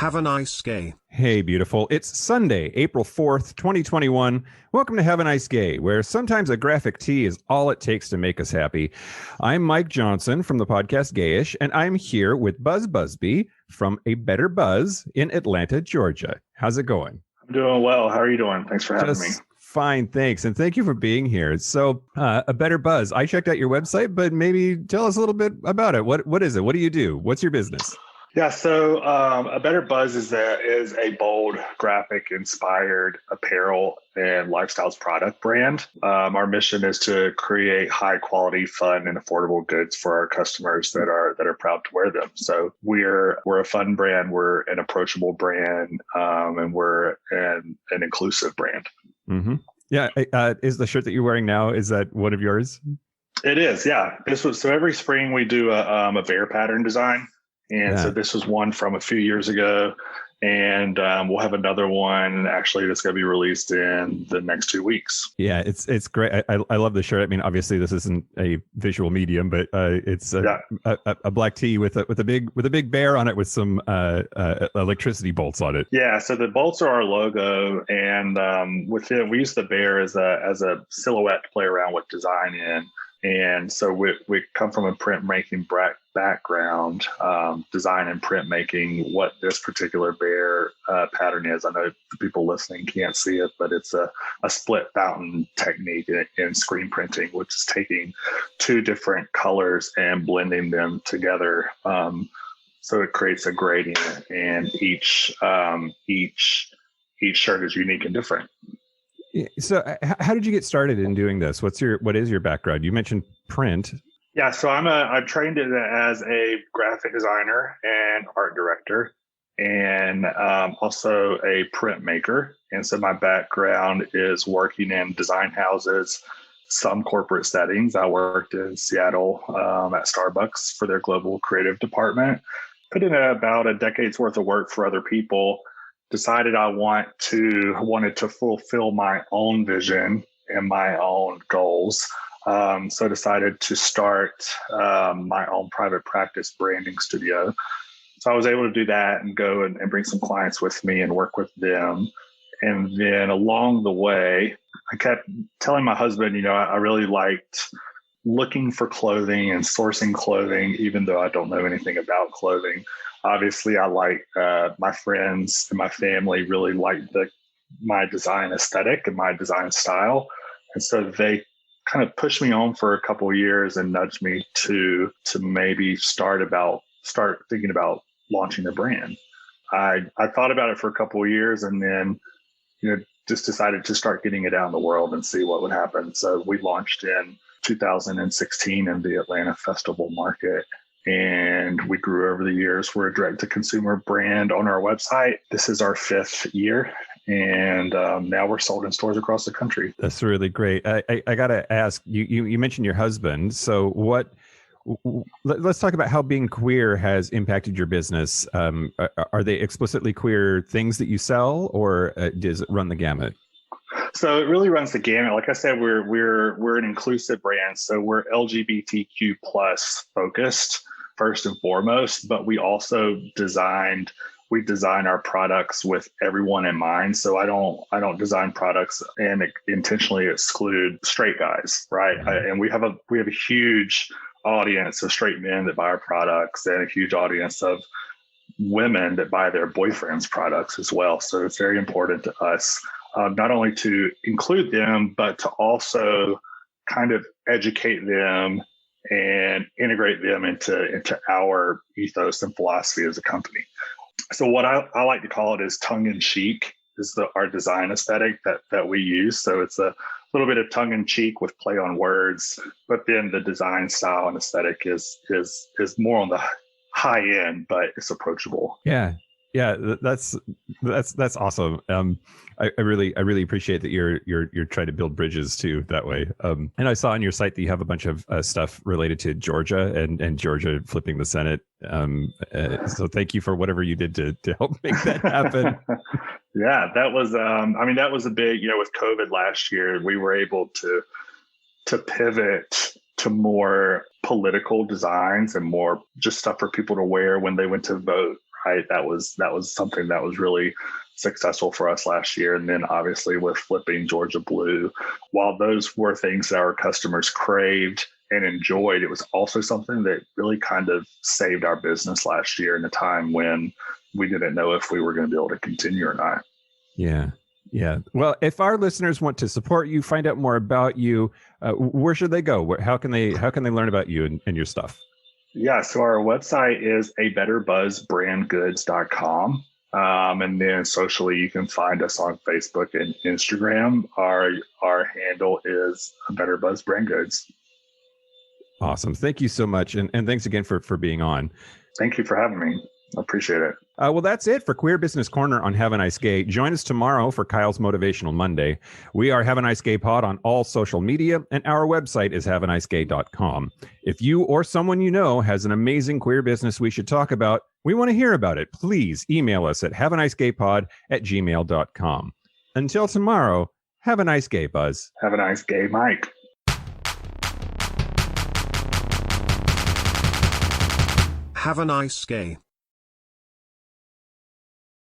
Have a nice gay. Hey, beautiful. It's Sunday, April 4th, 2021. Welcome to Have a Nice Gay, where sometimes a graphic tee is all it takes to make us happy. I'm Mike Johnson from the podcast Gayish, and I'm here with Buzz Busby from A Better Buzz in Atlanta, Georgia. How's it going? I'm doing well. How are you doing? Thanks for having me. Fine, thanks. And thank you for being here. So, A Better Buzz, I checked out your website, but maybe tell us a little bit about it. What is it? What do you do? What's your business? Yeah, so A Better Buzz is a bold, graphic-inspired apparel and lifestyles product brand. Our mission is to create high-quality, fun, and affordable goods for our customers that are proud to wear them. So we're a fun brand, we're an approachable brand, and we're an inclusive brand. Mm-hmm. Yeah, is the shirt that you're wearing now, is that one of yours? It is, yeah. So every spring we do a bear pattern design. And so this was one from a few years ago, and we'll have another one actually that's going to be released in the next 2 weeks. Yeah, it's great. I love the shirt. I mean, obviously this isn't a visual medium, but it's a black tee with a big bear on it with some electricity bolts on it. Yeah, so the bolts are our logo, and with it we use the bear as a silhouette to play around with design in. And so we come from a printmaking background, design and printmaking. What this particular bear pattern is, I know the people listening can't see it, but it's a split fountain technique in screen printing, which is taking two different colors and blending them together. So it creates a gradient, and each shirt is unique and different. So how did you get started in doing this? What is your background? You mentioned print. Yeah, so I'm trained as a graphic designer and art director, and also a printmaker. And so my background is working in design houses, some corporate settings. I worked in Seattle at Starbucks for their global creative department. Put in about a decade's worth of work for other people. Decided I wanted to fulfill my own vision and my own goals. So decided to start my own private practice branding studio. So I was able to do that and go and bring some clients with me and work with them. And then along the way, I kept telling my husband, I really liked looking for clothing and sourcing clothing, even though I don't know anything about clothing. Obviously, I like my friends and my family really liked my design aesthetic and my design style. And so they kind of pushed me on for a couple of years and nudged me to maybe start thinking about launching a brand. I thought about it for a couple of years, and then just decided to start getting it out in the world and see what would happen. So we launched in 2016 in the Atlanta Festival Market. And we grew over the years. We're a direct-to-consumer brand on our website. This is our 5th year, and now we're sold in stores across the country. That's really great. I got to ask, you mentioned your husband. So let's talk about how being queer has impacted your business. Are they explicitly queer things that you sell, or does it run the gamut? So it really runs the gamut. Like I said, we're an inclusive brand, so we're LGBTQ plus focused first and foremost. But we also design our products with everyone in mind. So I don't design products and intentionally exclude straight guys, right? And we have a huge audience of straight men that buy our products, and a huge audience of women that buy their boyfriends' products as well. So it's very important to us. Not only to include them, but to also kind of educate them and integrate them into our ethos and philosophy as a company. So what I like to call it is tongue-in-cheek is our design aesthetic that we use. So it's a little bit of tongue-in-cheek with play on words, but then the design style and aesthetic is more on the high end, but it's approachable. Yeah. That's awesome. I really appreciate that you're trying to build bridges too that way. And I saw on your site that you have a bunch of stuff related to Georgia and Georgia flipping the Senate. So thank you for whatever you did to help make that happen. Yeah, that was that was a big, with COVID last year, we were able to pivot to more political designs and more just stuff for people to wear when they went to vote. right? That was something that was really successful for us last year. And then obviously with flipping Georgia Blue, while those were things that our customers craved and enjoyed, it was also something that really kind of saved our business last year in a time when we didn't know if we were going to be able to continue or not. Yeah. Yeah. Well, if our listeners want to support you, find out more about you, where should they go? How can they learn about you and your stuff? Yeah. So our website is abetterbuzzbrandgoods.com. And then socially, you can find us on Facebook and Instagram. Our handle is Better Buzz Brand Goods. Awesome. Thank you so much. And thanks again for being on. Thank you for having me. I appreciate it. Well, that's it for Queer Business Corner on Have a Nice Gay. Join us tomorrow for Kyle's Motivational Monday. We are Have a Nice Gay Pod on all social media, and our website is haveanicegay.com. If you or someone you know has an amazing queer business we should talk about, we want to hear about it. Please email us at haveanicegaypod@gmail.com. Until tomorrow, have a nice gay, Buzz. Have a nice gay, Mike. Have a nice gay.